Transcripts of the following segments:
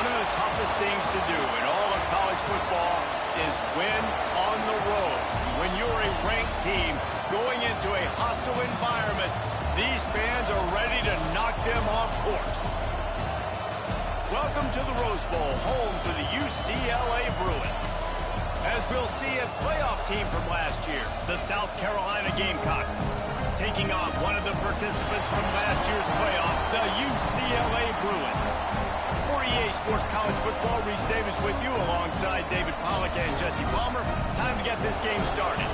One of the toughest things to do in all of college football is win on the road. When you're a ranked team going into a hostile environment, these fans are ready to knock them off course. Welcome to the Rose Bowl, home to the UCLA Bruins. As we'll see a playoff team from last year, the South Carolina Gamecocks, taking on one of the participants from last year's playoff, the UCLA Bruins. For EA Sports College Football, Reese Davis with you alongside David Pollack and Jesse Palmer. Time to get this game started.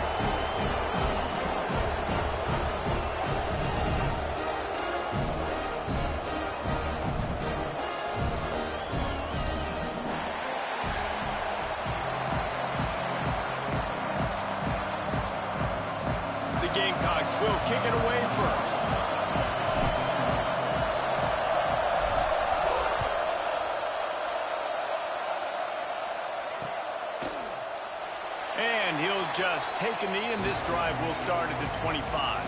Gamecocks will kick it away first. And he'll just take a knee, and this drive will start at the 25.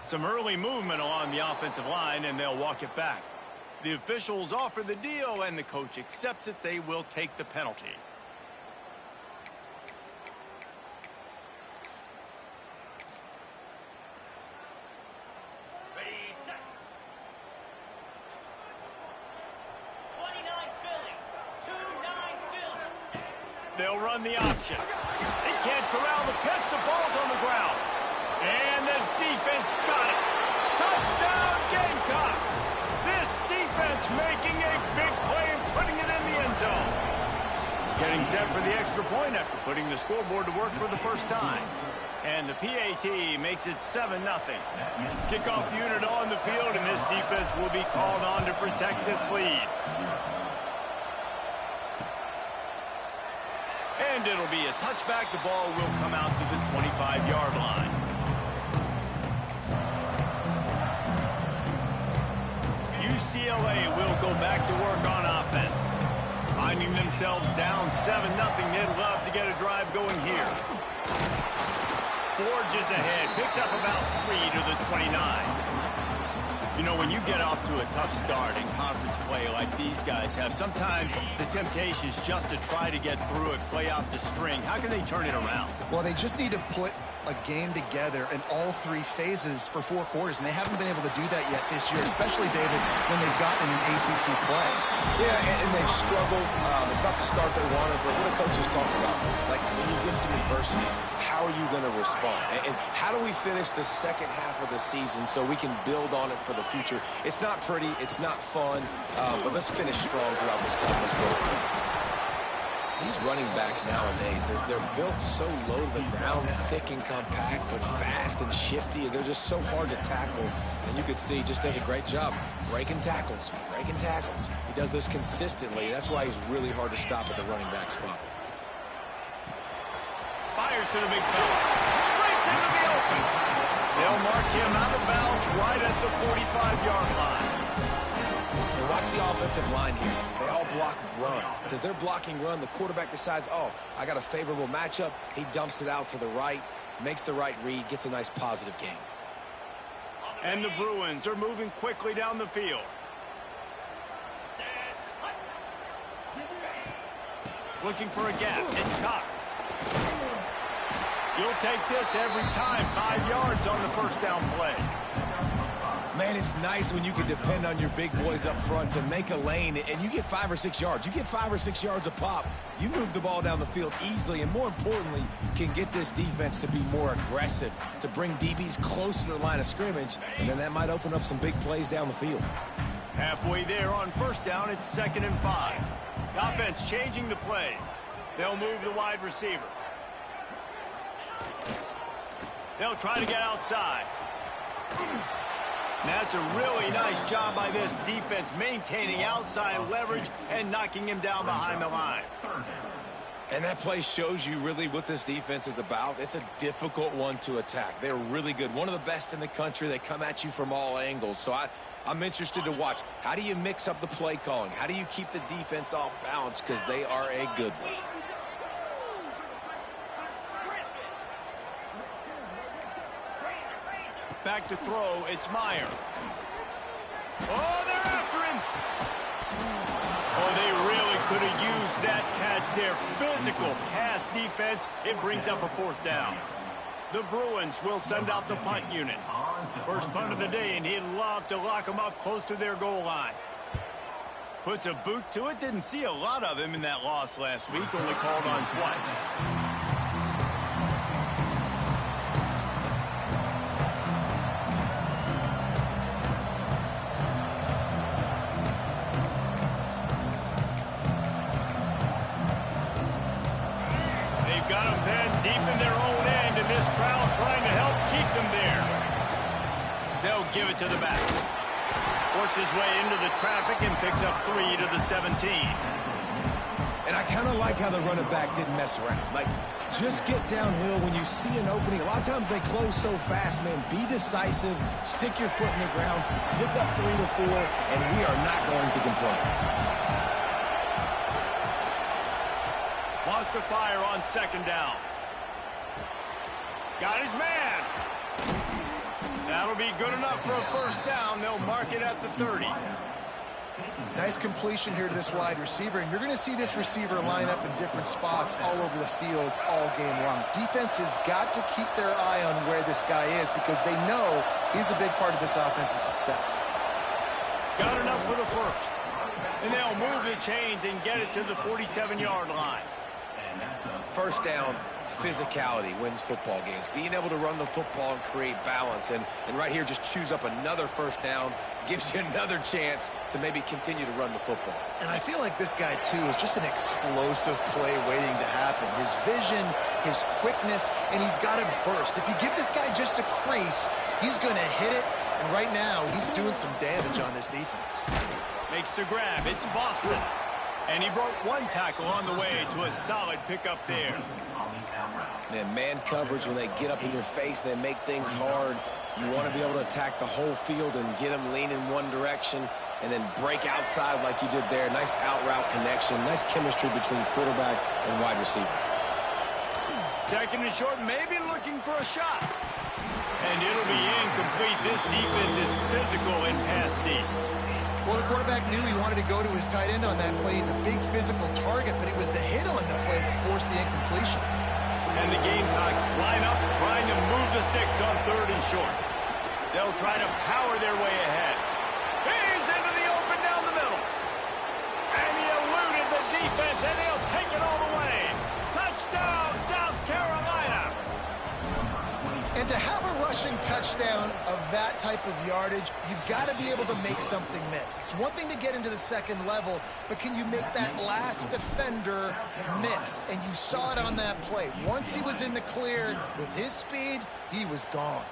Some early movement along the offensive line, and they'll walk it back. The officials offer the deal, and the coach accepts it. They will take the penalty. Ready, set. 29 Philly. 2-9 Philly. They'll run the option. They can't corral the pitch. The ball's on the ground. And the defense got it. Touchdown, Gamecocks. This defense making a big play and putting it in the end zone. Getting set for the extra point after putting the scoreboard to work for the first time. And the PAT makes it 7-0. Kickoff unit on the field, and this defense will be called on to protect this lead. And it'll be a touchback. The ball will come out to the 25-yard line. UCLA will go back to work on offense. Finding themselves down 7-0, they'd love to get a drive going here. Forges ahead, picks up about 3 to the 29. You know, when you get off to a tough start in conference play like these guys have, sometimes the temptation is just to try to get through it, play out the string. How can they turn it around? Well, they just need to put a game together in all three phases for 4 quarters, and they haven't been able to do that yet this year, especially, David, when they've gotten an ACC play. Yeah, and they've struggled. It's not the start they wanted, but what the coaches talk about, like when you get some adversity, how are you going to respond? And how do we finish the second half of the season so we can build on it for the future? It's not pretty, it's not fun, but let's finish strong throughout this conference. These running backs nowadays, they're built so low to the ground, thick and compact, but fast and shifty. They're just so hard to tackle. And you could see he just does a great job breaking tackles, breaking tackles. He does this consistently. That's why he's really hard to stop at the running back spot. Fires to the big fella. Breaks into the open. They'll mark him out of bounds right at the 45-yard line. And watch the offensive line here. They all block run. Because they're blocking run, the quarterback decides, oh, I got a favorable matchup. He dumps it out to the right, makes the right read, gets a nice positive gain. And the Bruins are moving quickly down the field. Looking for a gap. It's Cox. You'll take this every time. 5 yards on the first down play. Man, it's nice when you can depend on your big boys up front to make a lane, and you get 5 or 6 yards. You get 5 or 6 yards a pop. You move the ball down the field easily, and more importantly, can get this defense to be more aggressive, to bring DBs close to the line of scrimmage, and then that might open up some big plays down the field. Halfway there on first down, it's 2nd and 5. The offense changing the play. They'll move the wide receiver. They'll try to get outside. That's a really nice job by this defense, maintaining outside leverage and knocking him down behind the line. And that play shows you really what this defense is about. It's a difficult one to attack. They're really good. One of the best in the country. They come at you from all angles. So I'm interested to watch. How do you mix up the play calling? How do you keep the defense off balance? Because they are a good one. Back to throw, it's Meyer. Oh, they're after him. Oh, they really could have used that catch there. Physical pass defense. It brings up a 4th down. The Bruins will send out the punt unit. First punt of the day, and he'd love to lock them up close to their goal line. Puts a boot to it. Didn't see a lot of him in that loss last week. Only called on twice. Got them then deep in their own end, and this crowd trying to help keep them there. They'll give it to the back. Works his way into the traffic and picks up 3 to the 17. And I kind of like how the running back didn't mess around. Like, just get downhill when you see an opening. A lot of times they close so fast, man. Be decisive, stick your foot in the ground, pick up 3 to 4, and we are not going to complain. Wants to fire on 2nd down. Got his man. That'll be good enough for a 1st down. They'll mark it at the 30. Nice completion here to this wide receiver, and you're going to see this receiver line up in different spots all over the field all game long. Defense has got to keep their eye on where this guy is because they know he's a big part of this offense's success. Got enough for the 1st. And they'll move the chains and get it to the 47-yard line. 1st down, physicality wins football games. Being able to run the football and create balance. And right here, just choose up another 1st down. Gives you another chance to maybe continue to run the football. And I feel like this guy, too, is just an explosive play waiting to happen. His vision, his quickness, and he's got to burst. If you give this guy just a crease, he's going to hit it. And right now, he's doing some damage on this defense. Makes the grab. It's Boston. And he broke 1 tackle on the way to a solid pickup there. Man coverage, when they get up in your face, they make things hard. You want to be able to attack the whole field and get them lean in one direction and then break outside like you did there. Nice out route connection. Nice chemistry between quarterback and wide receiver. 2nd and short, maybe looking for a shot. And it'll be incomplete. This defense is physical and pass deep. Well, the quarterback knew he wanted to go to his tight end on that play. He's a big physical target, but it was the hit on the play that forced the incompletion. And the Gamecocks line up, trying to move the sticks on 3rd and short. They'll try to power their way ahead. He's into the open down the middle. And he eluded the defense, and he'll take it all the way. Touchdown, South Carolina. And to have a rushing touchdown of that type of yardage, you've got to be able to make something miss. It's one thing to get into the 2nd level, but can you make that last defender miss? And you saw it on that play. Once he was in the clear with his speed, he was gone.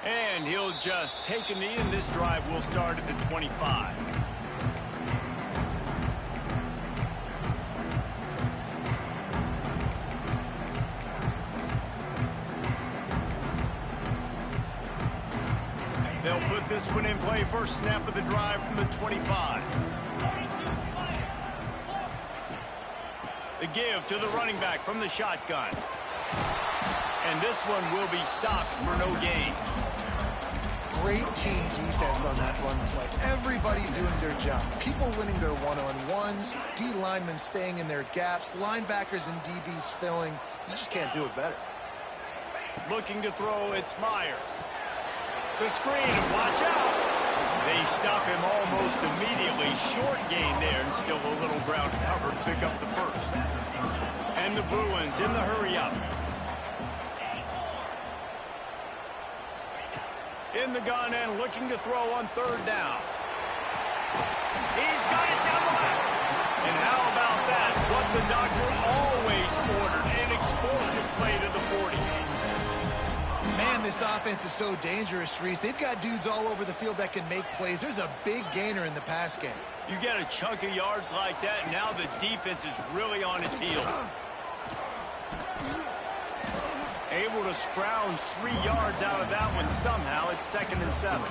And he'll just take a knee, and this drive will start at the 25. They'll put this one in play. First snap of the drive from the 25. The give to the running back from the shotgun. And this one will be stopped for no gain. Great team defense on that run play. Everybody doing their job. People winning their one-on-ones, D linemen staying in their gaps, linebackers and DBs filling. You just can't do it better. Looking to throw, it's Myers. The screen, and watch out. They stop him almost immediately. Short gain there, and still a little ground to cover to pick up the 1st. And the Bruins in the hurry-up. In the gun and looking to throw on 3rd down. He's got it down the left. And how about that? What the doctor always ordered. An explosive play to the 40. Man, this offense is so dangerous, Reese. They've got dudes all over the field that can make plays. There's a big gainer in the pass game. You get a chunk of yards like that, and now the defense is really on its heels. Able to scrounge 3 yards out of that one somehow. It's 2nd and 7.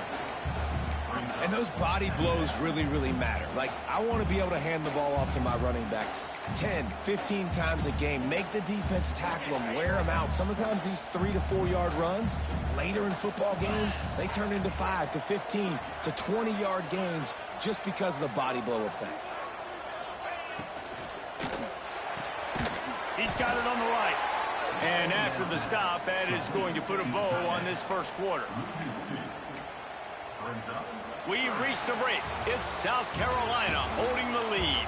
And those body blows really, really matter. Like, I want to be able to hand the ball off to my running back 10, 15 times a game. Make the defense tackle them, wear them out. Sometimes these 3 to 4 yard runs, later in football games, they turn into 5 to 15 to 20 yard gains just because of the body blow effect. He's got it on the right. And after the stop, that is going to put a bow on this first quarter. We've reached the break. It's South Carolina holding the lead.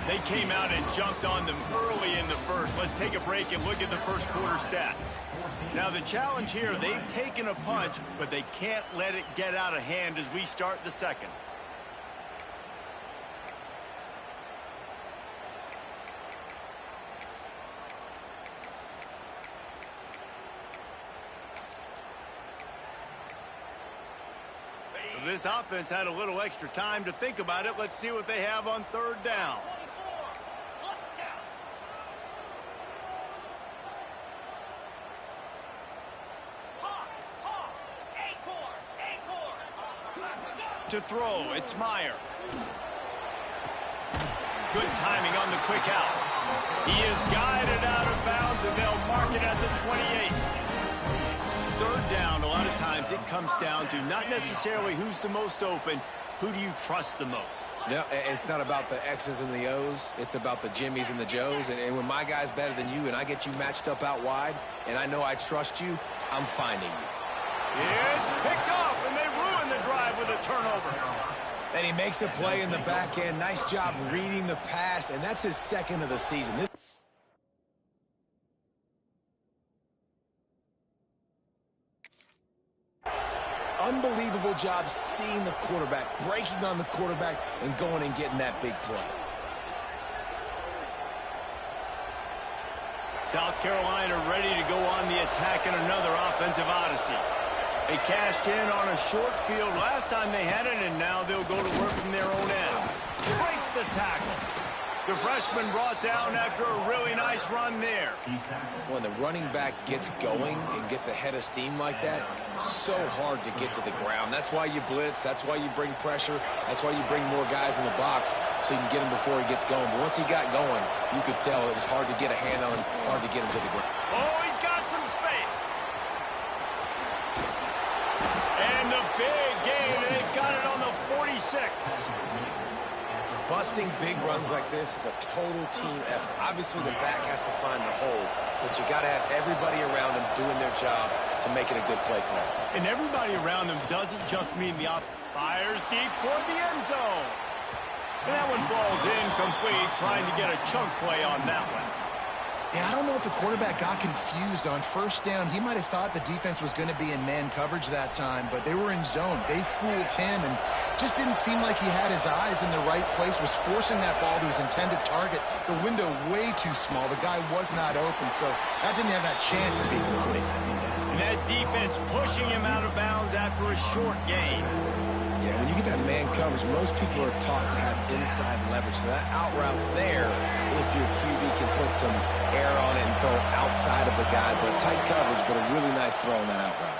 They came out and jumped on them early in the first. Let's take a break and look at the first quarter stats. Now the challenge here, they've taken a punch, but they can't let it get out of hand as we start the second. This offense had a little extra time to think about it. Let's see what they have on 3rd down. To throw, it's Meyer. Good timing on the quick out. He is guided out of bounds, and they'll mark it at the 28. 3rd down, a lot of times it comes down to not necessarily who's the most open, who do you trust the most? Yeah, it's not about the X's and the O's. It's about the Jimmies and the Joes. And when my guy's better than you and I get you matched up out wide and I know I trust you, I'm finding you. It's picked off, and they ruin the drive with a turnover. And he makes a play in the back end. Nice job reading the pass, and that's his 2nd of the season. Unbelievable job seeing the quarterback, breaking on the quarterback, and going and getting that big play. South Carolina ready to go on the attack in another offensive odyssey. They cashed in on a short field last time they had it, and now they'll go to work from their own end. Breaks the tackle. The freshman brought down after a really nice run there. When the running back gets going and gets ahead of steam like that, so hard to get to the ground. That's why you blitz. That's why you bring pressure. That's why you bring more guys in the box so you can get him before he gets going. But once he got going, you could tell it was hard to get a hand on him, hard to get him to the ground. Oh, he's got some space. And the big gain, and they've got it on the 46. Busting big runs like this is a total team effort. Obviously, the back has to find the hole, but you got to have everybody around him doing their job to make it a good play call. And everybody around him doesn't just mean the fires deep toward the end zone. And that one falls incomplete, trying to get a chunk play on that one. Yeah, I don't know if the quarterback got confused on 1st down. He might have thought the defense was going to be in man coverage that time, but they were in zone. They fooled him and just didn't seem like he had his eyes in the right place, was forcing that ball to his intended target. The window way too small. The guy was not open, so that didn't have that chance to be complete. And that defense pushing him out of bounds after a short gain. Yeah, when you get that man coverage, most people are taught to have inside leverage. So that out route's there if your QB can put some air on it and throw it outside of the guy. But tight coverage, but a really nice throw on that out route.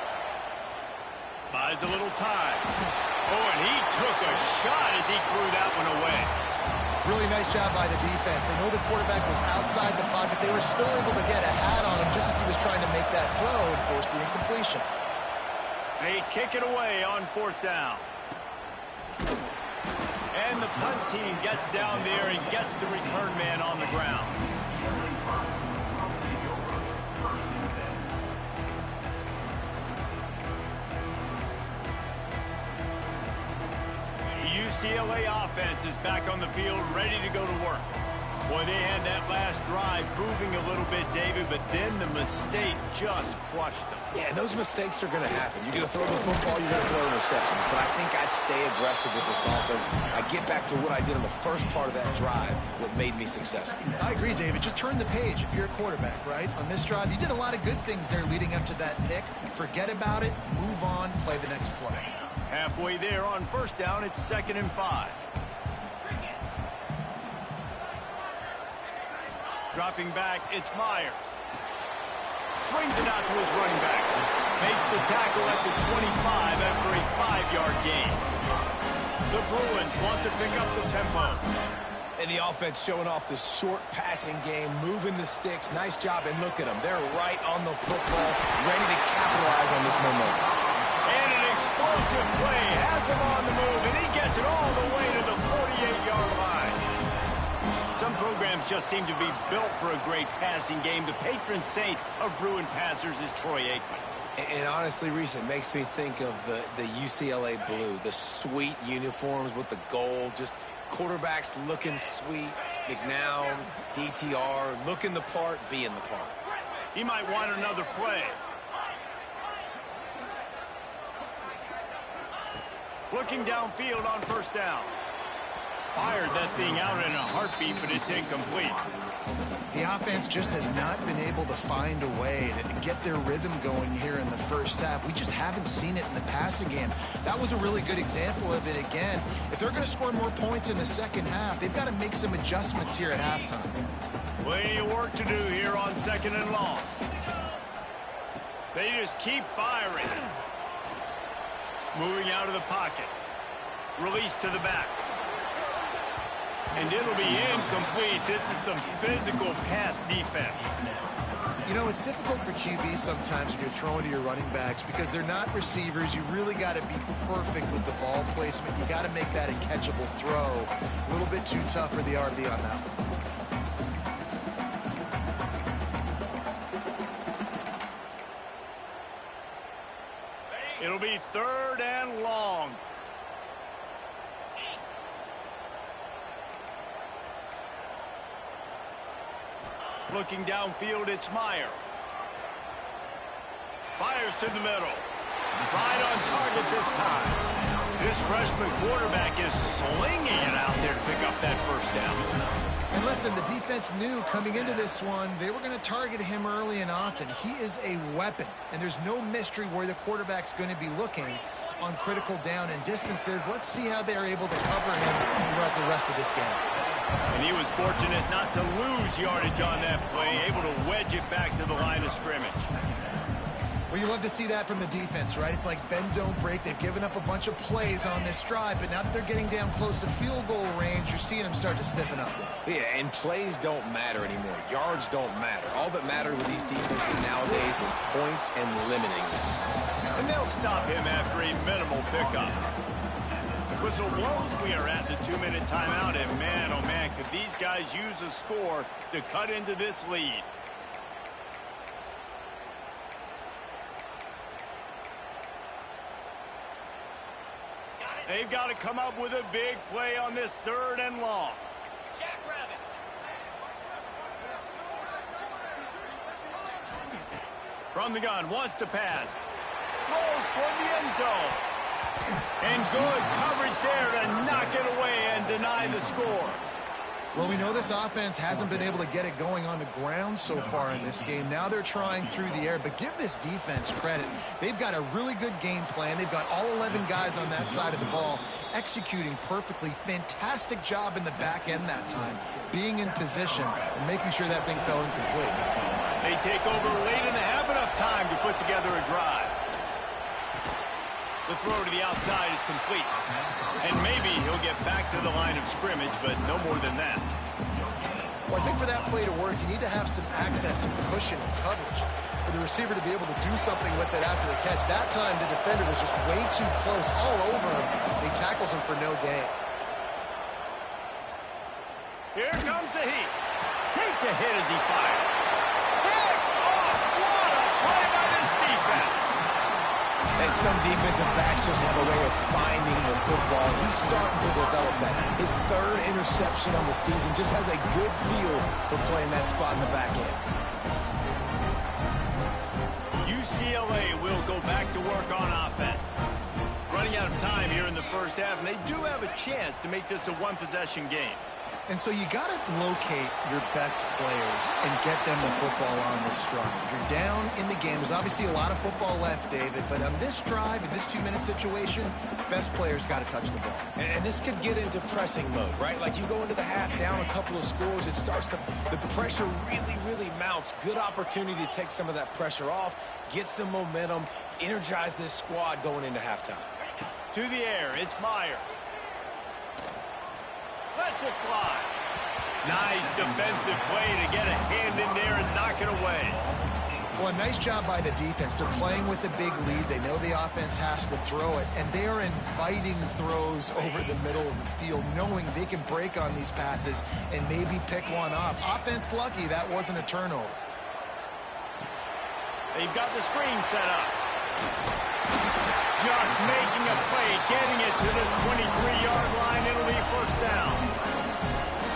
Buys a little time. Oh, and he took a shot as he threw that one away. Really nice job by the defense. They know the quarterback was outside the pocket. They were still able to get a hat on him just as he was trying to make that throw and force the incompletion. They kick it away on 4th down. And the punt team gets down there and gets the return man on the ground. The UCLA offense is back on the field, ready to go to work. Boy, they had that last drive. drive moving a little bit, David, but then the mistake just crushed them. Yeah, those mistakes are going to happen. You're going to throw the football, you're going to throw interceptions. But I think I stay aggressive with this offense. I get back to what I did on the first part of that drive, what made me successful. I agree, David. Just turn the page if you're a quarterback, right? On this drive, you did a lot of good things there leading up to that pick. Forget about it, move on, play the next play. Halfway there on first down, it's 2nd and 5. Dropping back, it's Myers. Swings it out to his running back. Makes the tackle at the 25 after a 5-yard gain. The Bruins want to pick up the tempo. And the offense showing off the short passing game, moving the sticks. Nice job, and look at them. They're right on the football, ready to capitalize on this momentum. And an explosive play has him on the move, and he gets it all the way to the 48-yard line. Some programs just seem to be built for a great passing game. The patron saint of Bruin passers is Troy Aikman. And honestly, Reese, it makes me think of the UCLA blue, the sweet uniforms with the gold, just quarterbacks looking sweet, McNown, DTR, looking the part, being the part. He might want another play. Looking downfield on first down. Fired that thing out in a heartbeat, but it's incomplete. The offense just has not been able to find a way to get their rhythm going here in the first half. We just haven't seen it in the passing game. That was a really good example of it again. If they're going to score more points in the second half, they've got to make some adjustments here at halftime. Plenty of work to do here on 2nd and long. They just keep firing. Moving out of the pocket. Release to the back. And it'll be incomplete. This is some physical pass defense. You know, it's difficult for QB sometimes when you're throwing to your running backs because they're not receivers. You really got to be perfect with the ball placement. You got to make that a catchable throw. A little bit too tough for the RB on that one. It'll be 3rd and long. Looking downfield, it's Meyer. Fires to the middle. Right on target this time. This freshman quarterback is slinging it out there to pick up that first down. And listen, the defense knew coming into this one, they were going to target him early and often. He is a weapon, and there's no mystery where the quarterback's going to be looking on critical down and distances. Let's see how they're able to cover him throughout the rest of this game. And he was fortunate not to lose yardage on that play, able to wedge it back to the line of scrimmage. Well, you love to see that from the defense, right? It's like bend, don't break. They've given up a bunch of plays on this drive, but now that they're getting down close to field goal range, you're seeing them start to stiffen up. Yeah, and plays don't matter anymore. Yards don't matter. All that matters with these defenses nowadays is points and limiting them. And they'll stop him after a minimal pickup. Whistle blows, we are at the 2-minute timeout, and man, oh man, could these guys use a score to cut into this lead. They've got to come up with a big play on this 3rd and long. Jackrabbit. From the gun, wants to pass. Throws toward the end zone. And good coverage there to knock it away and deny the score. Well, we know this offense hasn't been able to get it going on the ground so far in this game. Now they're trying through the air, but give this defense credit. They've got a really good game plan. They've got all 11 guys on that side of the ball executing perfectly. Fantastic job in the back end that time, being in position and making sure that thing fell incomplete. They take over late and have enough time to put together a drive. The throw to the outside is complete. And maybe he'll get back to the line of scrimmage, but no more than that. Well, I think for that play to work, you need to have some access and cushion and coverage for the receiver to be able to do something with it after the catch. That time, the defender was just way too close, all over him, and he tackles him for no gain. Here comes the heat. Takes a hit as he fires. Pick off! What a play by this defense! And some defensive backs just have a way of finding the football. He's starting to develop that. His third interception on the season, just has a good feel for playing that spot in the back end. UCLA will go back to work on offense. Running out of time here in the first half, and they do have a chance to make this a one-possession game. And so you got to locate your best players and get them the football on this drive. You're down in the game. There's obviously a lot of football left, David, but on this drive, in this 2-minute situation, best players got to touch the ball. And this could get into pressing mode, right? Like you go into the half down a couple of scores, it starts to, the pressure really mounts. Good opportunity to take some of that pressure off, get some momentum, energize this squad going into halftime. To the air, it's Myers. Lets it fly. Nice defensive play to get a hand in there and knock it away. Well, a nice job by the defense. They're playing with a big lead. They know the offense has to throw it, and they are inviting throws over the middle of the field, knowing they can break on these passes and maybe pick one off. Offense lucky that wasn't a turnover. They've got the screen set up. Just making a play, getting it to the 23-yard line. It'll be first down.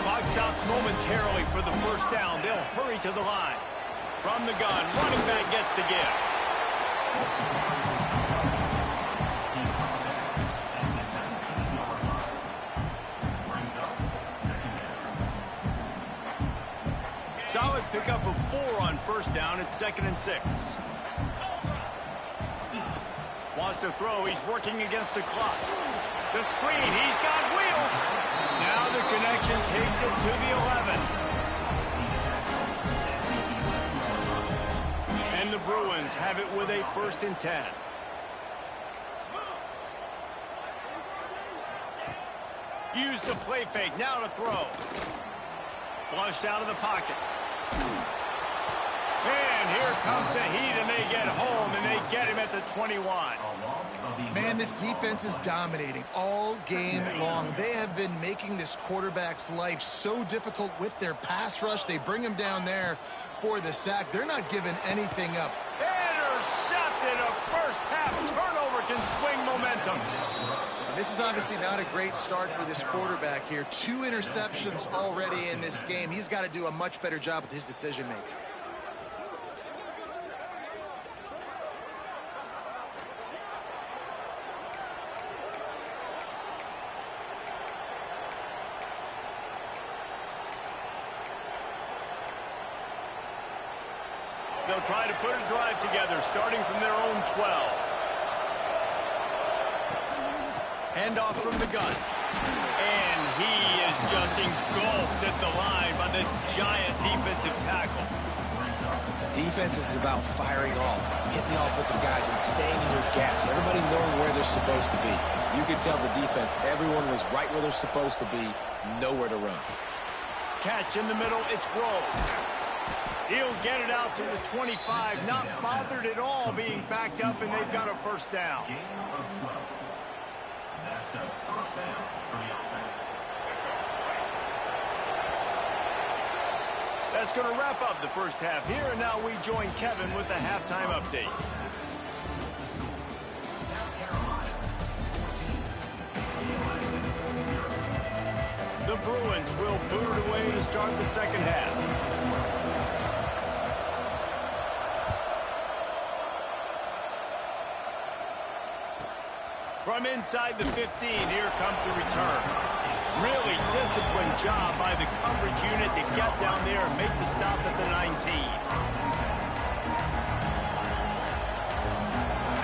Clock stops momentarily for the first down. They'll hurry to the line. From the gun, running back gets to give. Solid pickup of 4 on first down. It's 2nd and 6. Wants to throw. He's working against the clock. The screen. He's got wheels. Now the connection takes it to the 11. And the Bruins have it with a 1st and 10. Use the play fake. Now to throw. Flushed out of the pocket. And here comes the heat, and they get home, and they get him at the 21. Man, this defense is dominating all game long. They have been making this quarterback's life so difficult with their pass rush. They bring him down there for the sack. They're not giving anything up. Intercepted. A first-half turnover can swing momentum. And this is obviously not a great start for this quarterback here. 2 interceptions already in this game. He's got to do a much better job with his decision-making. They'll try to put a drive together, starting from their own 12. Handoff from the gun. And he is just engulfed at the line by this giant defensive tackle. Defense is about firing off, hitting the offensive guys and staying in your gaps. Everybody knowing where they're supposed to be. You can tell the defense, everyone was right where they're supposed to be, nowhere to run. Catch in the middle, it's Grove. He'll get it out to the 25, not bothered at all being backed up, and they've got a first down. That's a first down for the offense. That's going to wrap up the first half here, and now we join Kevin with the halftime update. The Bruins will boot it away to start the second half. From inside the 15, here comes the return. Really disciplined job by the coverage unit to get down there and make the stop at the 19.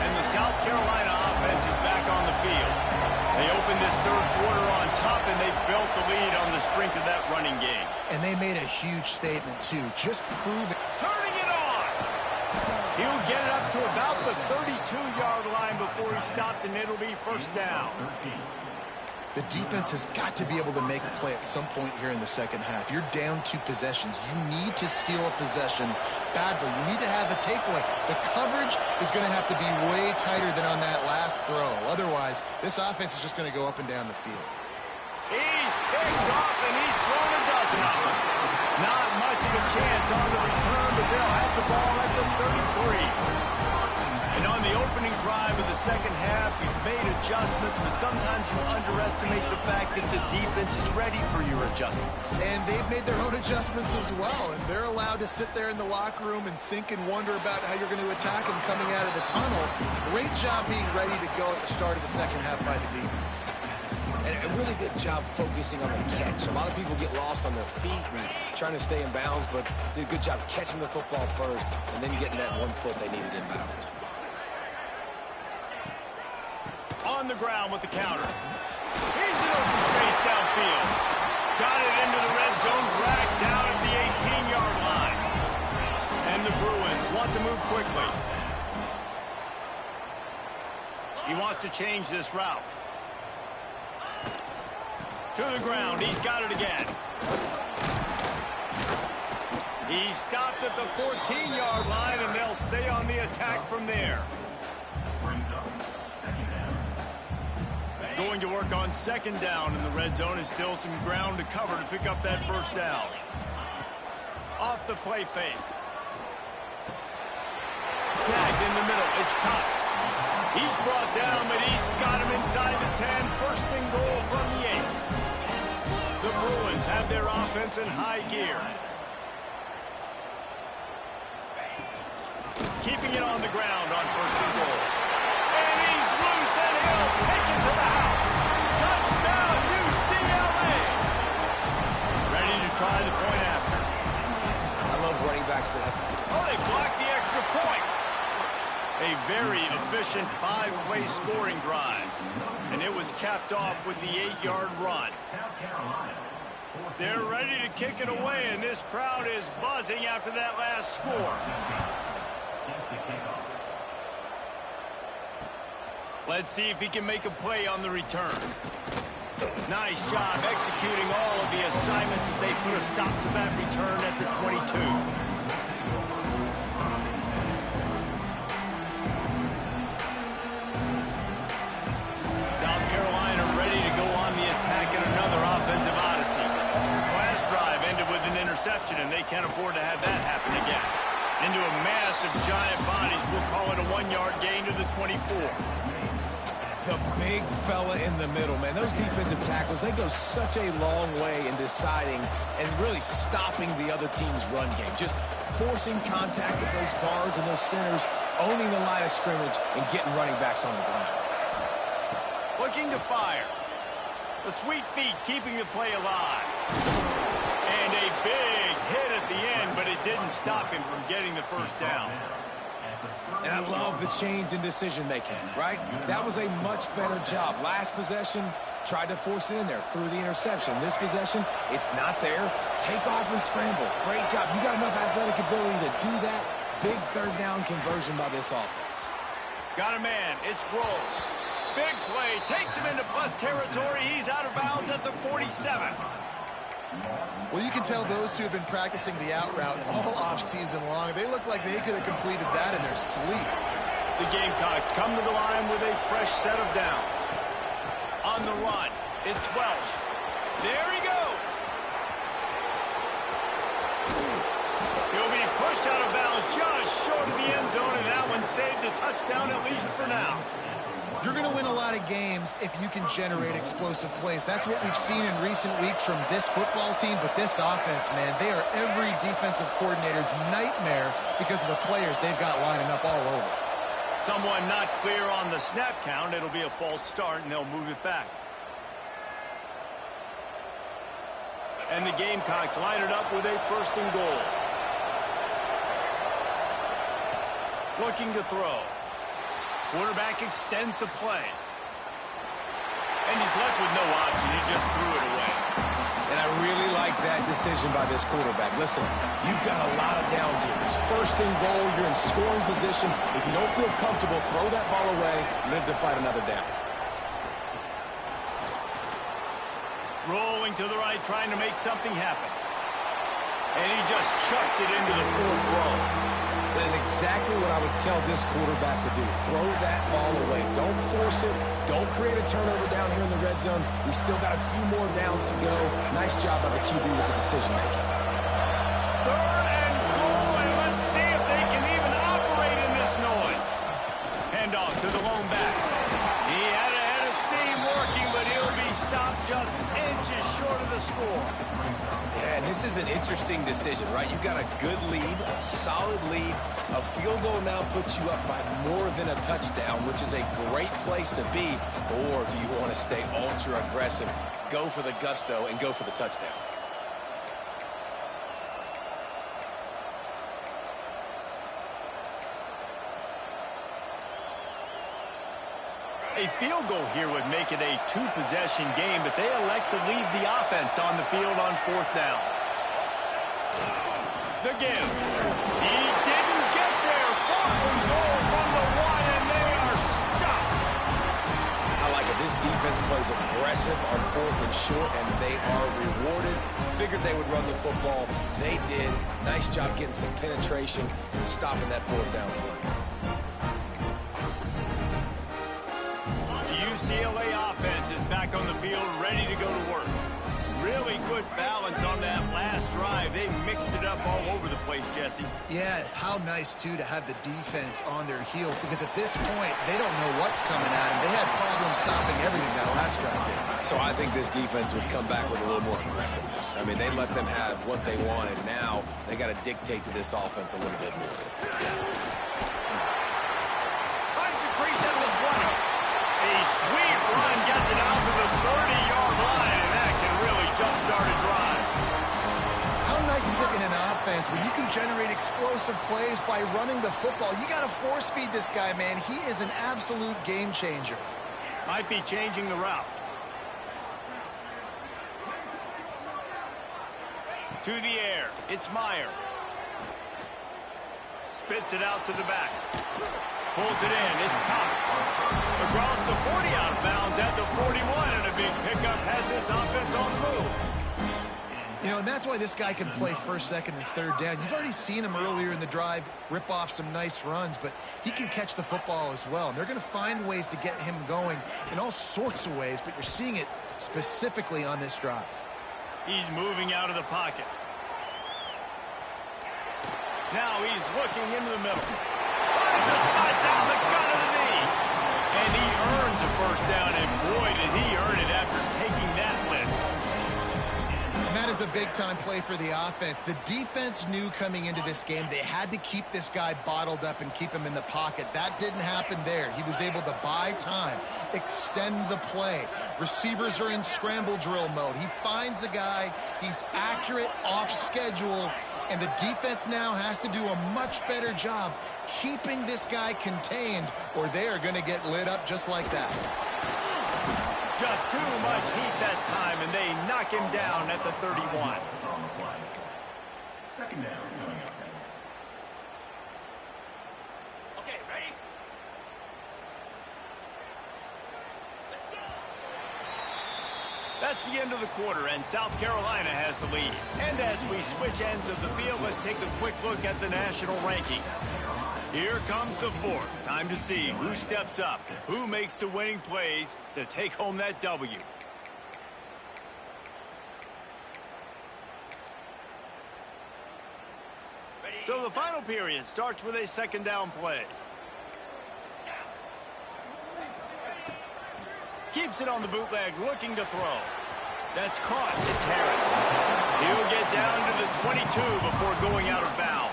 And the South Carolina offense is back on the field. They opened this third quarter on top, and they built the lead on the strength of that running game. And they made a huge statement, too. Just prove it. Turning it on! He'll get it up to about the 32-yard line before he stopped, and it'll be first down. The defense has got to be able to make a play at some point here in the second half. You're down 2 possessions. You need to steal a possession badly. You need to have a takeaway. The coverage is going to have to be way tighter than on that last throw. Otherwise, this offense is just going to go up and down the field. He's picked off, and he's thrown a dozen of them. Not much of a chance on the return, but they'll have the ball at the 33. And on the opening drive of the second half, you've made adjustments, but sometimes you underestimate the fact that the defense is ready for your adjustments. And they've made their own adjustments as well, and they're allowed to sit there in the locker room and think and wonder about how you're going to attack them coming out of the tunnel. Great job being ready to go at the start of the second half by the defense. And a really good job focusing on the catch. A lot of people get lost on their feet and trying to stay in bounds, but did a good job catching the football first and then getting that 1 foot they needed in bounds. On the ground with the counter. He's in open space downfield. Got it into the red zone, dragged down at the 18-yard line. And the Bruins want to move quickly. He wants to change this route. To the ground, he's got it again. He's stopped at the 14-yard line, and they'll stay on the attack from there. Going to work on second down in the red zone is still some ground to cover to pick up that first down. Off the play fake. Snagged in the middle, it's Cox. He's brought down, but he's got him inside the 10. First and goal from the 8. The Bruins have their offense in high gear. Keeping it on the ground on first and goal. And he's loose, and he'll take it to the house. Touchdown, UCLA. Ready to try the point after. I love running backs that have... Oh, they blocked the extra point. A very efficient 5-play scoring drive. And it was capped off with the 8-yard run. They're ready to kick it away, and this crowd is buzzing after that last score. Let's see if he can make a play on the return. Nice job executing all of the assignments as they put a stop to that return at the 22. South Carolina ready to go on the attack in another offensive odyssey. Last drive ended with an interception, and they can't afford to have that happen again. Into a mass of giant bodies, we'll call it a 1-yard gain to the 24. The big fella in the middle, man. Those defensive tackles, they go such a long way in deciding and really stopping the other team's run game. Just forcing contact with those guards and those centers, owning the line of scrimmage, and getting running backs on the ground. Looking to fire. The sweet feet keeping the play alive. And a big hit at the end, but it didn't stop him from getting the first down. And I love the change in decision-making, right? That was a much better job. Last possession, tried to force it in there, threw the interception. This possession, it's not there. Take off and scramble. Great job. You got enough athletic ability to do that. Big third down conversion by this offense. Got a man. It's Grohl. Big play. Takes him into plus territory. He's out of bounds at the 47. Well, you can tell those two have been practicing the out route all off-season long. They look like they could have completed that in their sleep. The Gamecocks come to the line with a fresh set of downs. On the run, it's Welsh. There he goes. He'll be pushed out of bounds just short of the end zone, and that one saved a touchdown at least for now. You're going to win a lot of games if you can generate explosive plays. That's what we've seen in recent weeks from this football team, but this offense, man, they are every defensive coordinator's nightmare because of the players they've got lining up all over. Someone not clear on the snap count. It'll be a false start, and they'll move it back. And the Gamecocks line it up with a first and goal. Looking to throw. Quarterback extends the play. And he's left with no option. He just threw it away. And I really like that decision by this quarterback. Listen, you've got a lot of downs here. It's first and goal. You're in scoring position. If you don't feel comfortable, throw that ball away. Live to fight another down. Rolling to the right, trying to make something happen. And he just chucks it into the fourth row. That is exactly what I would tell this quarterback to do. Throw that ball away. Don't force it. Don't create a turnover down here in the red zone. We still got a few more downs to go. Nice job by the QB with the decision-making. Third and goal, and let's see if they can even operate in this noise. And Yeah, and this is an interesting decision, right? You've got a good lead, a solid lead. A field goal now puts you up by more than a touchdown, which is a great place to be. Or do you want to stay ultra aggressive, go for the gusto, and go for the touchdown? A field goal here would make it a two-possession game, but they elect to leave the offense on the field on fourth down. The give. He didn't get there. Fourth and goal from the one, and they are stopped. I like it. This defense plays aggressive on fourth and short, and they are rewarded. Figured they would run the football. They did. Nice job getting some penetration and stopping that fourth down play. UCLA offense is back on the field, ready to go to work. Really good balance on that last drive. They mixed it up all over the place, Jesse. Yeah, how nice, too, to have the defense on their heels, because at this point, they don't know what's coming at them. They had problems stopping everything that last drive did. So I think this defense would come back with a little more aggressiveness. I mean, they let them have what they wanted. Now they got to dictate to this offense a little bit more. Finds a crease at the 20. A sweet run gets it out to the 30-yard line, and that can really jumpstart a drive. How nice is it in an offense when you can generate explosive plays by running the football? You got to force feed this guy, man. He is an absolute game changer. Might be changing the route. To the air. It's Meyer. Spits it out to the back. Pulls it in. It's Cox. Across the 40 out of bounds at the 41, and a big pickup has this offense on the move. You know, and that's why this guy can play first, second, and third down. You've already seen him earlier in the drive rip off some nice runs, but he can catch the football as well. And they're going to find ways to get him going in all sorts of ways, but you're seeing it specifically on this drive. He's moving out of the pocket. Now he's looking into the middle. Finds a spot down the gut of the knee. And he earns a first down, and boy, did he earn it after taking that lift. And that is a big-time play for the offense. The defense knew coming into this game they had to keep this guy bottled up and keep him in the pocket. That didn't happen there. He was able to buy time, extend the play. Receivers are in scramble drill mode. He finds a guy. He's accurate, off schedule. And the defense now has to do a much better job keeping this guy contained, or they are going to get lit up just like that. Just too much heat that time, and they knock him down at the 31. Second down coming up. Okay, ready? Let's go. That's the end of the quarter, and South Carolina has the lead. And as we switch ends of the field, let's take a quick look at the national rankings. Here comes the fourth. Time to see who steps up, who makes the winning plays to take home that W. So the final period starts with a second down play. Keeps it on the bootleg, looking to throw. That's caught. It's Harris. He'll get down to the 22 before going out of bounds.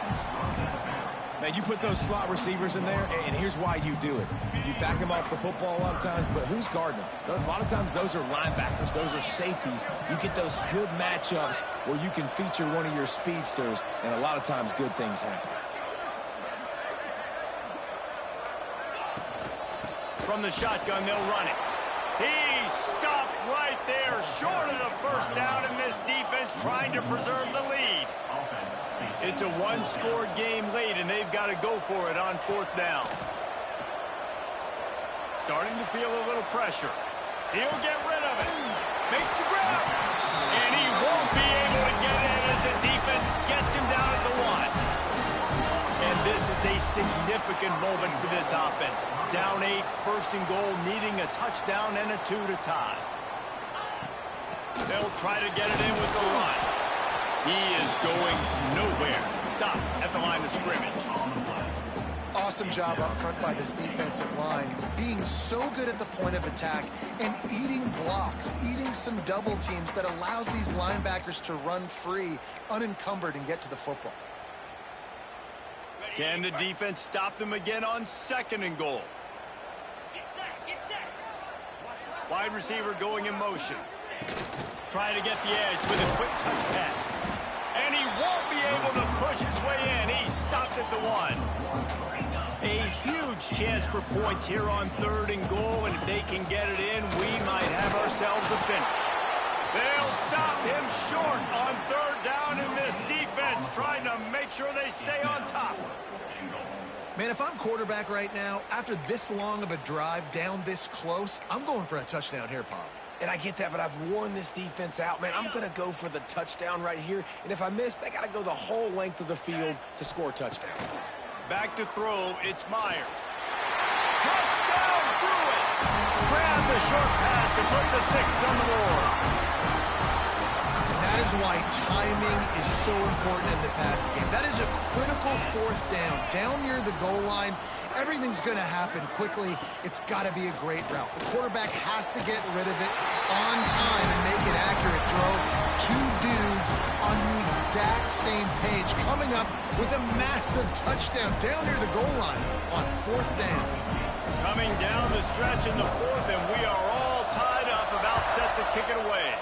Now, you put those slot receivers in there, and here's why you do it. You back them off the football a lot of times, but who's guarding them? A lot of times those are linebackers. Those are safeties. You get those good matchups where you can feature one of your speedsters, and a lot of times good things happen. From the shotgun, they'll run it. He stopped right there, short of the first down, and this defense trying to preserve the lead. It's a one-score game late, and they've got to go for it on fourth down. Starting to feel a little pressure. He'll get rid of it. Makes the grab. And he won't be able to get in as the defense gets him down at the one. And this is a significant moment for this offense. Down 8, first and goal, needing a touchdown and a 2 to tie. They'll try to get it in with the run. He is going nowhere. Stop at the line of scrimmage. Awesome job up front by this defensive line, being so good at the point of attack and eating blocks, eating some double teams that allows these linebackers to run free, unencumbered, and get to the football. Can the defense stop them again on 2nd and goal? Get set, get set. Wide receiver going in motion. Trying to get the edge with a quick touch pass. And he won't be able to push his way in. He stopped at the 1. A huge chance for points here on 3rd and goal, and if they can get it in, we might have ourselves a finish. They'll stop him short on 3rd down in this defense, trying to make sure they stay on top. Man, if I'm quarterback right now, after this long of a drive down this close, I'm going for a touchdown here, Pop. And I get that, but I've worn this defense out, man. I'm going to go for the touchdown right here. And if I miss, they got to go the whole length of the field to score a touchdown. Back to throw, it's Myers. Touchdown, Bruin! Grab the short pass to put the 6 on the board. And that is why timing is so important in the passing game. That is a critical 4th down. Down near the goal line, everything's going to happen quickly. It's got to be a great route. The quarterback has to get rid of it on time and make an accurate throw. 2 dudes on the exact same page, coming up with a massive touchdown down near the goal line on 4th down. Coming down the stretch in the 4th, and we are all tied up, about set to kick it away.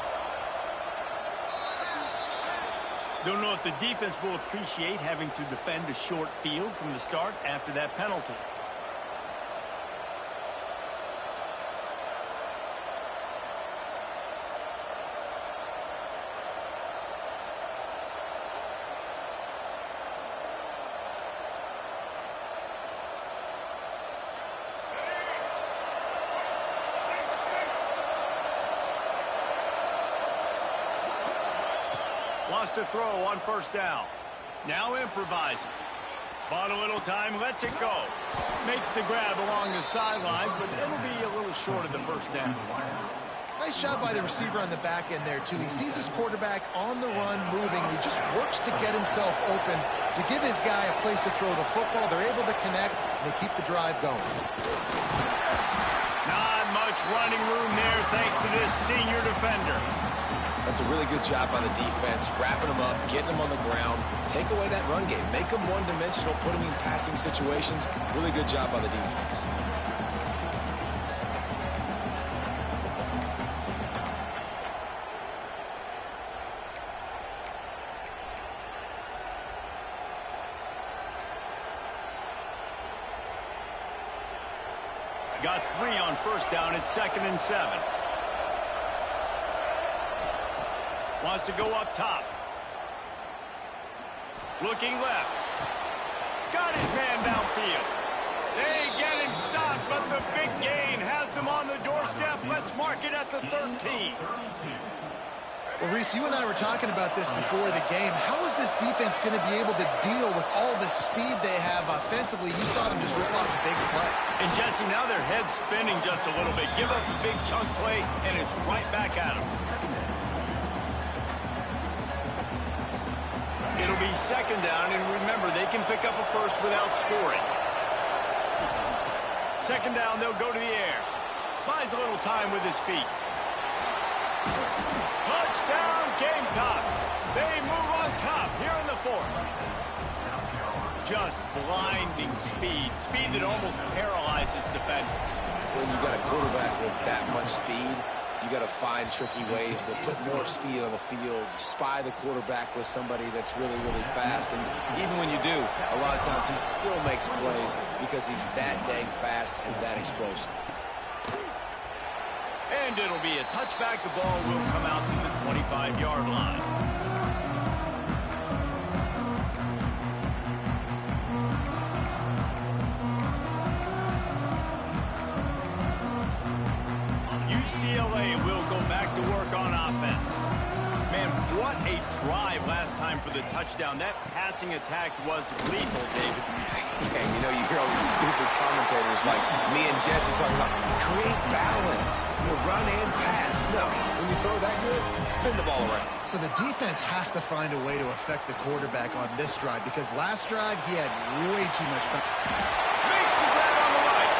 Don't know if the defense will appreciate having to defend a short field from the start after that penalty. Wants to throw on 1st down. Now improvising. Bought a little time, lets it go. Makes the grab along the sidelines, but it'll be a little short of the 1st down. Nice job by the receiver on the back end there, too. He sees his quarterback on the run moving. He just works to get himself open to give his guy a place to throw the football. They're able to connect, and they keep the drive going. Not much running room there thanks to this senior defender. That's a really good job by the defense, wrapping them up, getting them on the ground, take away that run game, make them one-dimensional, put them in passing situations. Really good job by the defense. Got 3 on 1st down at 2nd and 7. Wants to go up top. Looking left. Got his man downfield. They get him stopped, but the big gain has them on the doorstep. Let's mark it at the 13. Well, Reese, you and I were talking about this before the game. How is this defense going to be able to deal with all the speed they have offensively? You saw them just rip off a big play. And, Jesse, now their head's spinning just a little bit. Give up a big chunk play, and it's right back at them. It'll be 2nd down, and remember, they can pick up a 1st without scoring. 2nd down, they'll go to the air. Buys a little time with his feet. Touchdown, Gamecocks. They move on top here in the 4th. Just blinding speed. Speed that almost paralyzes defenders. When you got a quarterback with that much speed, you got to find tricky ways to put more speed on the field, spy the quarterback with somebody that's really, really fast. And even when you do, a lot of times he still makes plays because he's that dang fast and that explosive. And it'll be a touchback. The ball will come out to the 25-yard line. UCLA will go back to work on offense. Man, What a drive last time for the touchdown. That passing attack was lethal, David. Yeah, you know, you hear all these stupid commentators like me and Jesse talking about create balance, run and pass. No, when you throw that good, spin the ball around. So the defense has to find a way to affect the quarterback on this drive because last drive he had way too much time. Makes the grab on the right.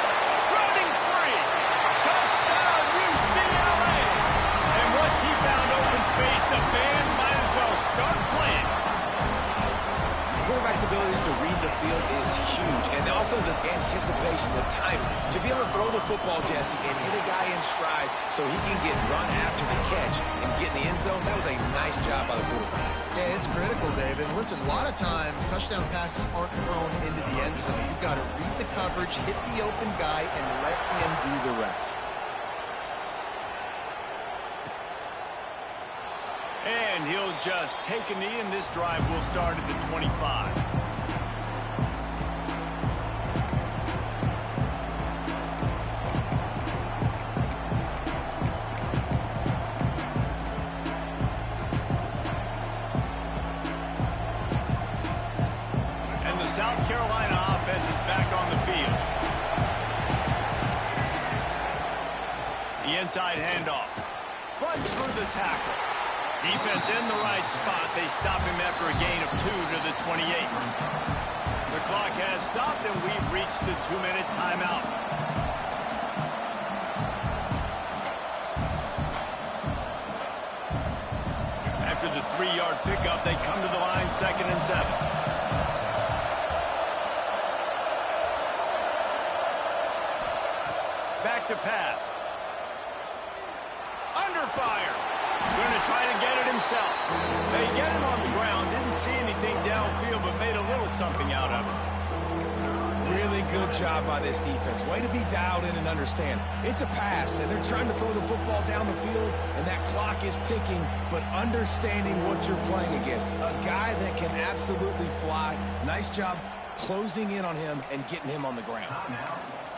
Running free. Touchdown, UCLA. And once he found open space, the band might as well start playing. Quarterback's abilities to read the field is huge, and also the anticipation, the timing. To be able to throw the football, Jesse, and hit a guy in stride so he can get run after the catch and get in the end zone, that was a nice job by the quarterback. Yeah, it's critical, David. Listen, a lot of times touchdown passes aren't thrown into the end zone. You've got to read the coverage, hit the open guy, and let him do the rest. And he'll just take a knee, and this drive will start at the 25. And the South Carolina offense is back on the field. The inside handoff. Runs through the tackle. Defense in the right spot. They stop him after a gain of 2 to the 28. The clock has stopped, and we've reached the 2-minute timeout. After the 3-yard pickup, they come to the line 2nd and 7. Back to pass. Under fire. Going to try to get it himself. They get it on the ground. Didn't see anything downfield, but made a little something out of it. Really good job by this defense. Way to be dialed in and understand. It's a pass, and they're trying to throw the football down the field, and that clock is ticking, but understanding what you're playing against. A guy that can absolutely fly. Nice job closing in on him and getting him on the ground.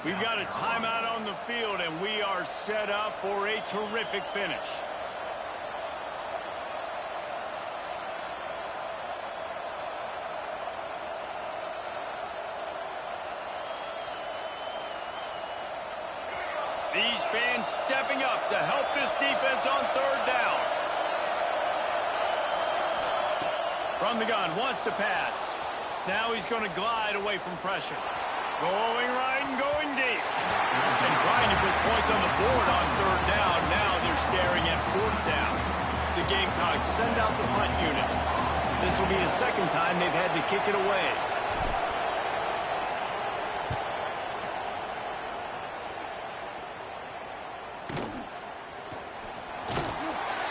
We've got a timeout on the field, and we are set up for a terrific finish. These fans stepping up to help this defense on 3rd down. From the gun, wants to pass. Now he's going to glide away from pressure. Going right and going deep. And trying to put points on the board on 3rd down. Now they're staring at 4th down. The Gamecocks send out the punt unit. This will be the 2nd time they've had to kick it away.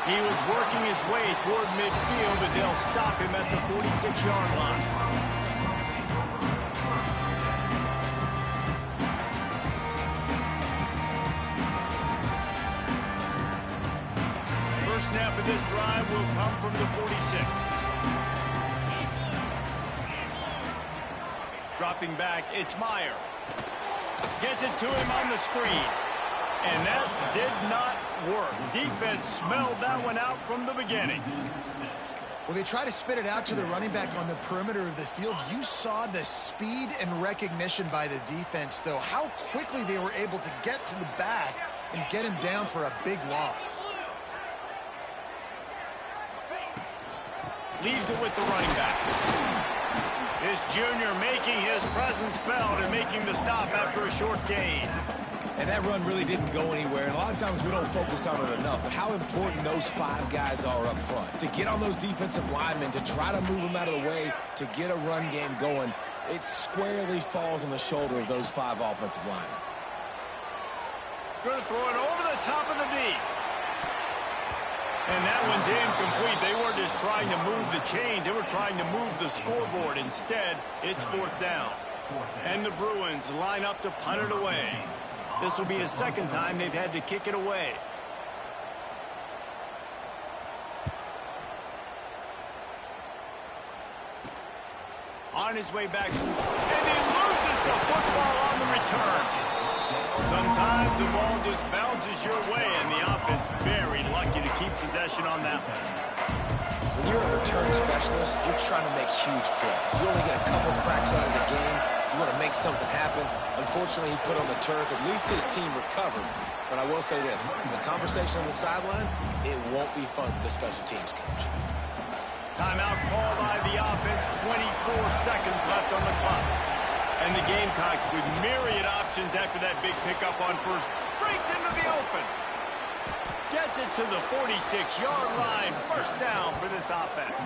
He was working his way toward midfield, but they'll stop him at the 46-yard line. First snap of this drive will come from the 46. Dropping back, it's Meyer. Gets it to him on the screen. And that did not work. Defense smelled that one out from the beginning. Well, they try to spit it out to the running back on the perimeter of the field. You saw the speed and recognition by the defense, though. How quickly they were able to get to the back and get him down for a big loss. Leaves it with the running back. This junior making his presence felt and making the stop after a short gain. And that run really didn't go anywhere, and a lot of times we don't focus on it enough, but how important those 5 guys are up front. To get on those defensive linemen, to try to move them out of the way, to get a run game going, it squarely falls on the shoulder of those 5 offensive linemen. Going to throw it over the top of the D. And that one's incomplete. They weren't just trying to move the chains. They were trying to move the scoreboard. Instead, it's 4th down. And the Bruins line up to punt it away. This will be the 2nd time they've had to kick it away. On his way back, and he loses the football on the return. Sometimes the ball just bounces your way, and the offense very lucky to keep possession on that one. when you're a return specialist, you're trying to make huge plays. You only get a couple cracks out of the game. You want to make something happen. Unfortunately, he put on the turf. At least his team recovered. But I will say this, the conversation on the sideline, it won't be fun with the special teams coach. Timeout called by the offense, 24 seconds left on the clock. And the Gamecocks with myriad options after that big pickup on first. Breaks into the open. Gets it to the 46-yard line. First down for this offense.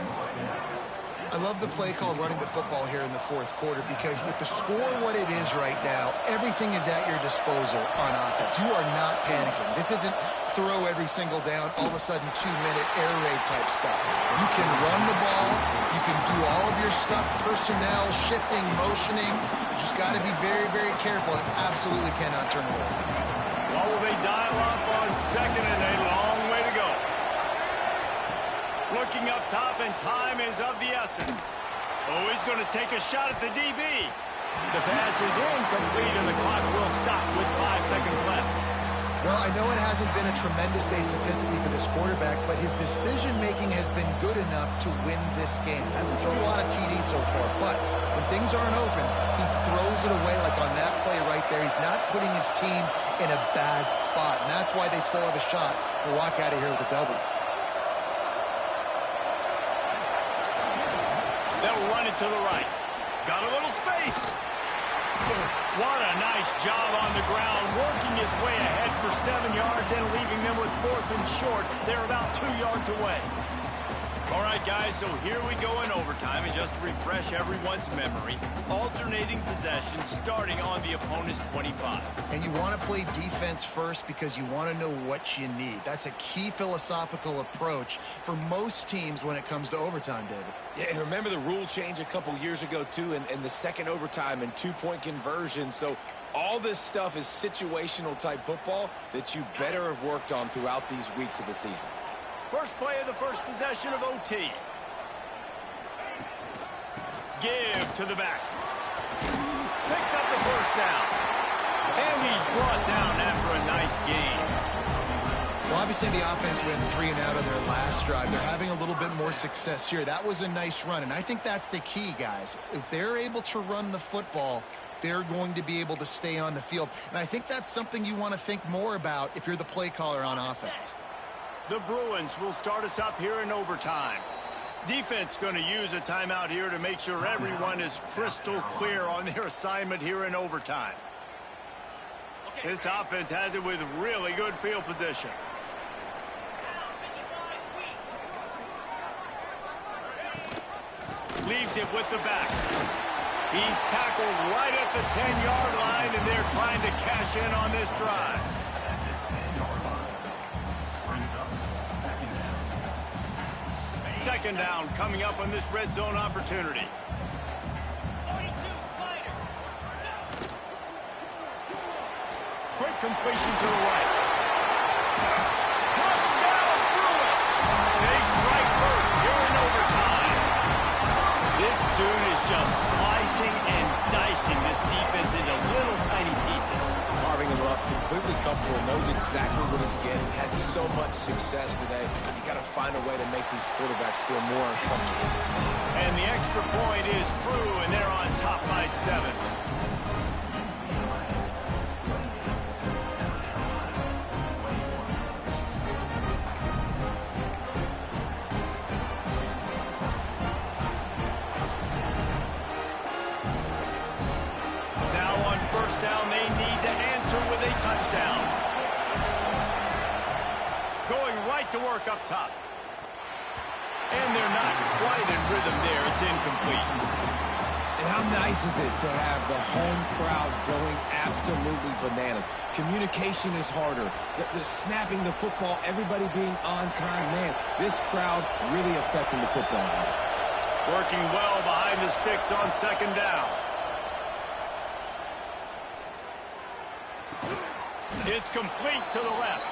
I love the play called running the football here in the fourth quarter because with the score what it is right now, everything is at your disposal on offense. You are not panicking. This isn't throw every single down, all of a sudden 2-minute air raid type stuff. You can run the ball. You can do all of your stuff, personnel, shifting, motioning. You just got to be very, very careful and absolutely cannot turn it over. What will they dial up on second and a long way to go? Looking up top, and time is of the essence. Oh, he's going to take a shot at the DB. The pass is incomplete, and the clock will stop with 5 seconds left. Well, I know it hasn't been a tremendous day statistically for this quarterback, but his decision-making has been good enough to win this game. Hasn't thrown a lot of TDs so far, but when things aren't open, he throws it away like on that play right there. He's not putting his team in a bad spot, and that's why they still have a shot to walk out of here with a W. They'll run it to the right. Got a little space. What a nice job on the ground, working his way ahead for 7 yards and leaving them with 4th and short. They're about 2 yards away. All right, guys, so here we go in overtime, and just to refresh everyone's memory, alternating possession starting on the opponent's 25. And you want to play defense first because you want to know what you need. That's a key philosophical approach for most teams when it comes to overtime, David. Yeah, and remember the rule change a couple years ago, too, and the second overtime and two-point conversion. So all this stuff is situational-type football that you better have worked on throughout these weeks of the season. First play of the first possession of OT. Give to the back. Picks up the first down. And he's brought down after a nice gain. Well, obviously the offense went 3 and out on their last drive. They're having a little bit more success here. That was a nice run, and I think that's the key, guys. If they're able to run the football, they're going to be able to stay on the field. And I think that's something you want to think more about if you're the play caller on offense. The Bruins will start us up here in overtime. Defense going to use a timeout here to make sure everyone is crystal clear on their assignment here in overtime. This offense has it with really good field position. Leaves it with the back. He's tackled right at the 10-yard line, and they're trying to cash in on this drive. Second down coming up on this red zone opportunity. Quick completion to the right. Touchdown, Bruins! They strike first here in overtime. This dude is just slicing and dicing this defense into little tiny pieces. Carving him up, completely comfortable, knows exactly what he's getting, had so much success today. You got to find a way to make these quarterbacks feel more uncomfortable. And the extra point is true, and they're on top by 7. Now on first down, they need to answer with a touchdown. Going right to work up top. And they're not quite in rhythm there. It's incomplete. And how nice is it to have the home crowd going absolutely bananas? Communication is harder. The snapping the football, everybody being on time. Man, this crowd really affecting the football game. Working well behind the sticks on second down. It's complete to the left.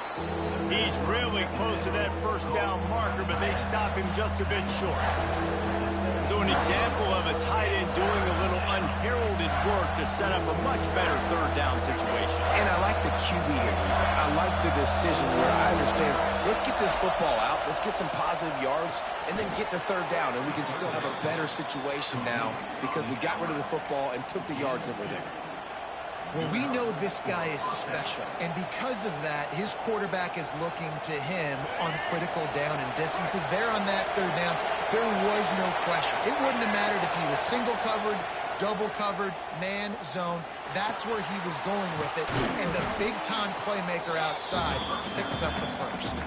He's really close to that first down marker, but they stop him just a bit short. So an example of a tight end doing a little unheralded work to set up a much better third down situation. And I like the QB here, Reese. I like the decision where I understand, let's get this football out, let's get some positive yards, and then get to third down, and we can still have a better situation now because we got rid of the football and took the yards that were there. Well, we know this guy is special, and because of that, his quarterback is looking to him on critical down and distances. There on that third down, there was no question. It wouldn't have mattered if he was single covered, double covered, man, zone. That's where he was going with it, and the big-time playmaker outside picks up the first.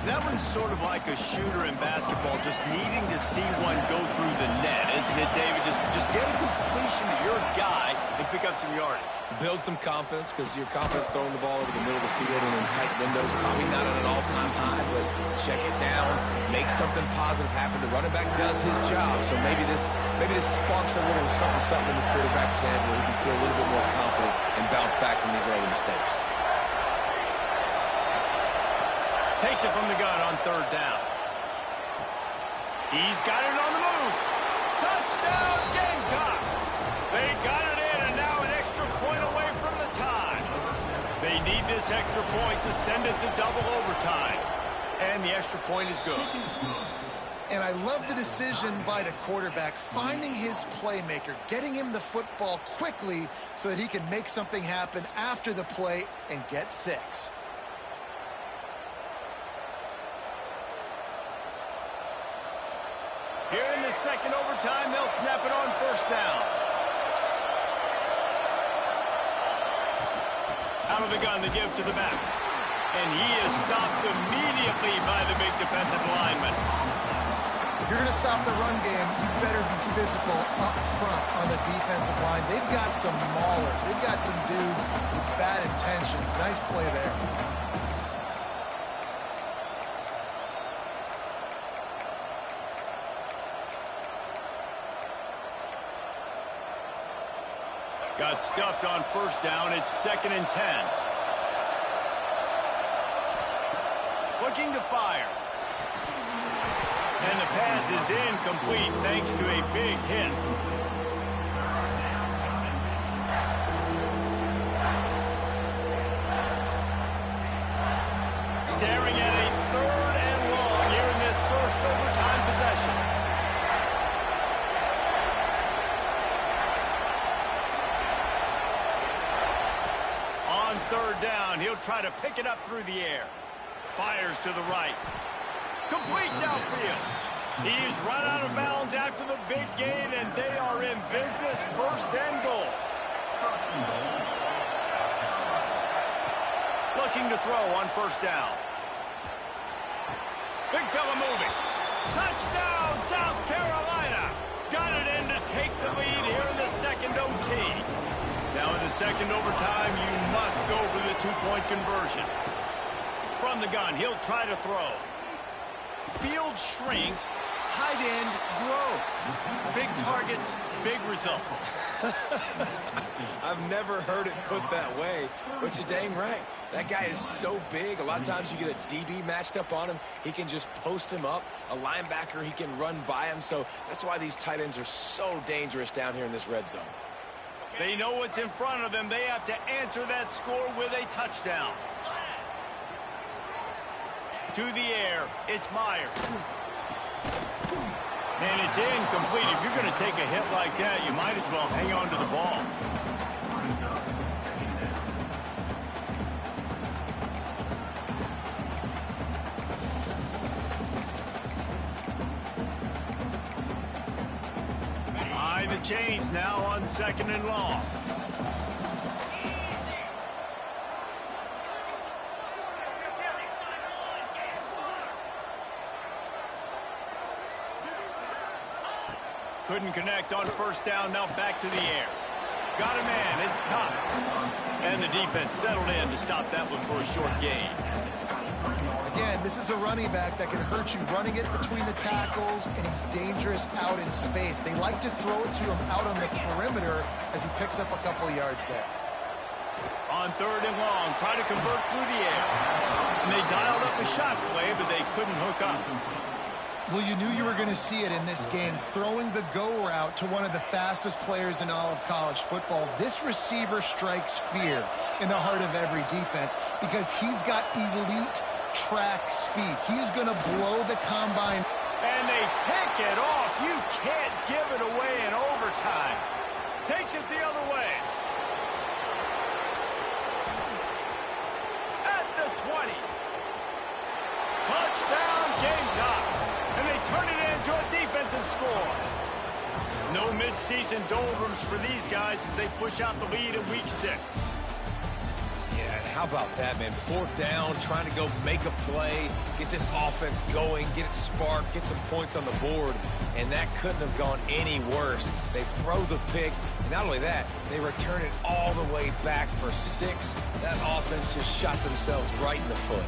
That one's sort of like a shooter in basketball, just needing to see one go through the net, isn't it, David? Just get a completion to your guy and pick up some yardage. Build some confidence, because your confidence throwing the ball over the middle of the field and in tight windows, probably not at an all-time high, but check it down, make something positive happen. The running back does his job, so maybe this sparks a little something in the quarterback's head where he can feel a little bit more confident and bounce back from these early mistakes. Takes it from the gun on third down. He's got it on the move. Touchdown, Gamecocks! They got it in, and now an extra point away from the tie. They need this extra point to send it to double overtime. And the extra point is good. And I love the decision by the quarterback, finding his playmaker, getting him the football quickly so that he can make something happen after the play and get 6. Here in the second overtime, they'll snap it on first down. Out of the gun, the give to the back. And he is stopped immediately by the big defensive lineman. If you're going to stop the run game, you better be physical up front on the defensive line. They've got some maulers. They've got some dudes with bad intentions. Nice play there. Got stuffed on first down. It's 2nd and 10. Looking to fire. And the pass is incomplete thanks to a big hit. Staring at a 3rd and long here in this first overtime possession. On third down, he'll try to pick it up through the air. Fires to the right. Complete downfield. He's run out of bounds after the big gain, and they are in business. 1st and goal. Looking to throw on first down. Big fella moving. Touchdown, South Carolina. Got it in to take the lead here in the second OT. Now in the second overtime, you must go for the 2-point conversion. From the gun, he'll try to throw. Field shrinks, tight end grows. Big targets, big results. I've never heard it put that way, but you're dang right. That guy is so big. A lot of times you get a DB matched up on him. He can just post him up. A linebacker, he can run by him. So that's why these tight ends are so dangerous down here in this red zone. They know what's in front of them. They have to answer that score with a touchdown. To the air, it's Myers. And it's incomplete. If you're going to take a hit like that, you might as well hang on to the ball. Behind the chains now on 2nd and long. Couldn't connect on first down, now back to the air. Got a man, it's Cox. And the defense settled in to stop that one for a short gain. Again, this is a running back that can hurt you running it between the tackles, and he's dangerous out in space. They like to throw it to him out on the perimeter as he picks up a couple yards there. On 3rd and long, try to convert through the air. And they dialed up a shot play, but they couldn't hook up. Well, you knew you were going to see it in this game. Throwing the go route to one of the fastest players in all of college football. This receiver strikes fear in the heart of every defense because he's got elite track speed. He's going to blow the combine. And they pick it off. You can't give it away in overtime. Takes it the other way. At the 20. Touchdown Gamecocks. And they turn it into a defensive score. No midseason doldrums for these guys as they push out the lead in week 6. Yeah, and how about that, man? 4th down, trying to go make a play, get this offense going, get it sparked, get some points on the board, and that couldn't have gone any worse. They throw the pick, and not only that, they return it all the way back for 6. That offense just shot themselves right in the foot.